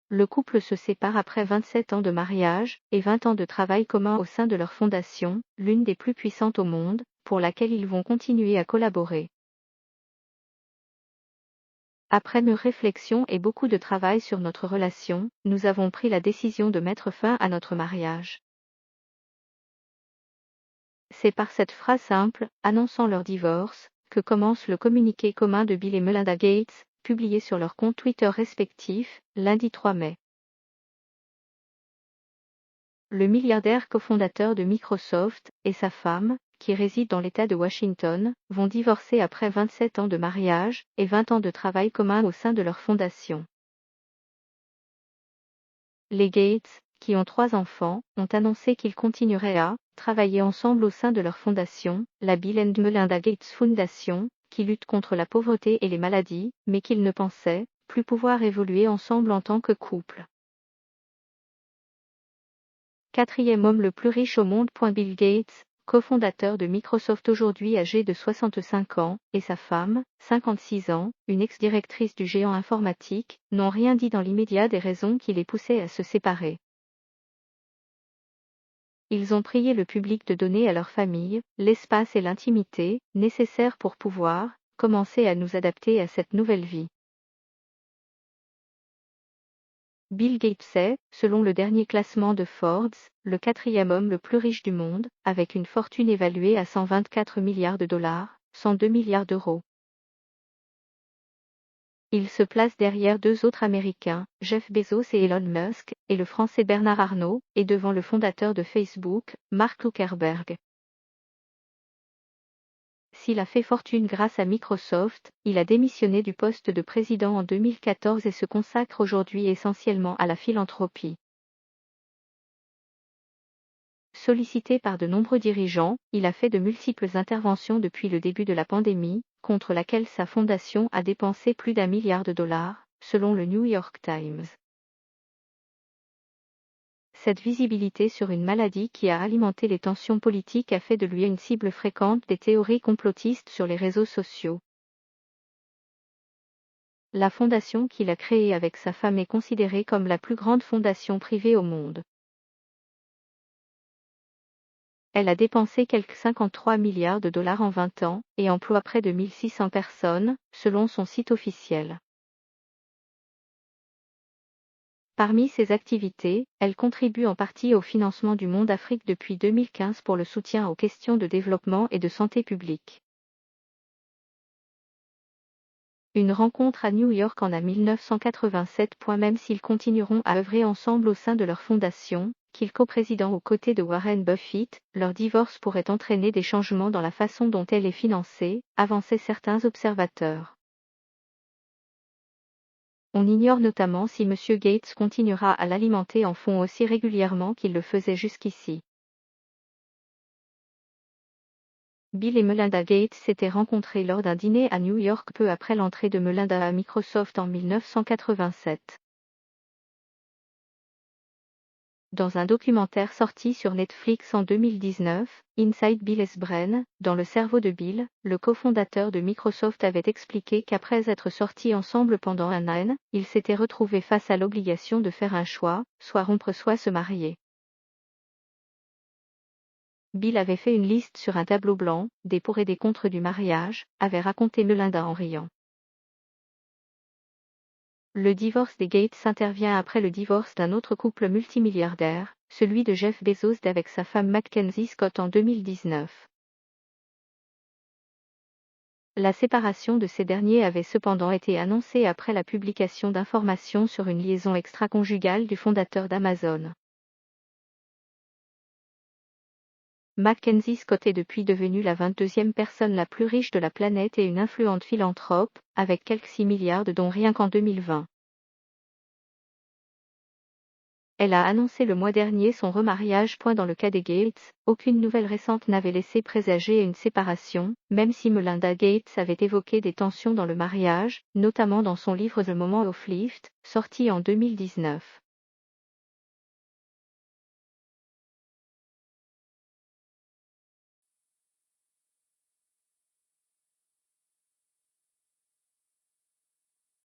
le couple se sépare après 27 ans de mariage et 20 ans de travail commun au sein de leur fondation, l'une des plus puissantes au monde, pour laquelle ils vont continuer à collaborer. Après mûre réflexion et beaucoup de travail sur notre relation, nous avons pris la décision de mettre fin à notre mariage. C'est par cette phrase simple, annonçant leur divorce, que commence le communiqué commun de Bill et Melinda Gates, publié sur leurs comptes Twitter respectifs, lundi 3 mai. Le milliardaire cofondateur de Microsoft et sa femme, qui réside dans l'État de Washington, vont divorcer après 27 ans de mariage et 20 ans de travail commun au sein de leur fondation. Les Gates, qui ont 3 enfants, ont annoncé qu'ils continueraient à travailler ensemble au sein de leur fondation, la Bill and Melinda Gates Foundation, qui lutte contre la pauvreté et les maladies, mais qu'ils ne pensaient plus pouvoir évoluer ensemble en tant que couple. Quatrième homme le plus riche au monde. Bill Gates, cofondateur de Microsoft aujourd'hui âgé de 65 ans, et sa femme, 56 ans, une ex-directrice du géant informatique, n'ont rien dit dans l'immédiat des raisons qui les poussaient à se séparer. Ils ont prié le public de donner à leur famille l'espace et l'intimité nécessaires pour pouvoir commencer à nous adapter à cette nouvelle vie. Bill Gates est, selon le dernier classement de Forbes, le quatrième homme le plus riche du monde, avec une fortune évaluée à 124 milliards de dollars, 102 milliards d'euros. Il se place derrière 2 autres Américains, Jeff Bezos et Elon Musk, et le Français Bernard Arnault, et devant le fondateur de Facebook, Mark Zuckerberg. S'il a fait fortune grâce à Microsoft, il a démissionné du poste de président en 2014 et se consacre aujourd'hui essentiellement à la philanthropie. Sollicité par de nombreux dirigeants, il a fait de multiples interventions depuis le début de la pandémie, contre laquelle sa fondation a dépensé plus d'1 milliard de dollars, selon le New York Times. Cette visibilité sur une maladie qui a alimenté les tensions politiques a fait de lui une cible fréquente des théories complotistes sur les réseaux sociaux. La fondation qu'il a créée avec sa femme est considérée comme la plus grande fondation privée au monde. Elle a dépensé quelques 53 milliards de dollars en 20 ans, et emploie près de 1600 personnes, selon son site officiel. Parmi ses activités, elle contribue en partie au financement du Monde Afrique depuis 2015 pour le soutien aux questions de développement et de santé publique. Une rencontre à New York en 1987. Même s'ils continueront à œuvrer ensemble au sein de leur fondation, qu'ils coprésident aux côtés de Warren Buffett, leur divorce pourrait entraîner des changements dans la façon dont elle est financée, avançaient certains observateurs. On ignore notamment si M. Gates continuera à l'alimenter en fonds aussi régulièrement qu'il le faisait jusqu'ici. Bill et Melinda Gates s'étaient rencontrés lors d'un dîner à New York peu après l'entrée de Melinda à Microsoft en 1987. Dans un documentaire sorti sur Netflix en 2019, Inside Bill's Brain, dans le cerveau de Bill, le cofondateur de Microsoft avait expliqué qu'après être sortis ensemble pendant un an, ils s'étaient retrouvés face à l'obligation de faire un choix, soit rompre soit se marier. Bill avait fait une liste sur un tableau blanc, des pour et des contre du mariage, avait raconté Melinda en riant. Le divorce des Gates intervient après le divorce d'un autre couple multimilliardaire, celui de Jeff Bezos avec sa femme Mackenzie Scott en 2019. La séparation de ces derniers avait cependant été annoncée après la publication d'informations sur une liaison extra-conjugale du fondateur d'Amazon. Mackenzie Scott est depuis devenue la 22e personne la plus riche de la planète et une influente philanthrope, avec quelques 6 milliards de dons rien qu'en 2020. Elle a annoncé le mois dernier son remariage. Dans le cas des Gates, aucune nouvelle récente n'avait laissé présager une séparation, même si Melinda Gates avait évoqué des tensions dans le mariage, notamment dans son livre The Moment of Lift, sorti en 2019.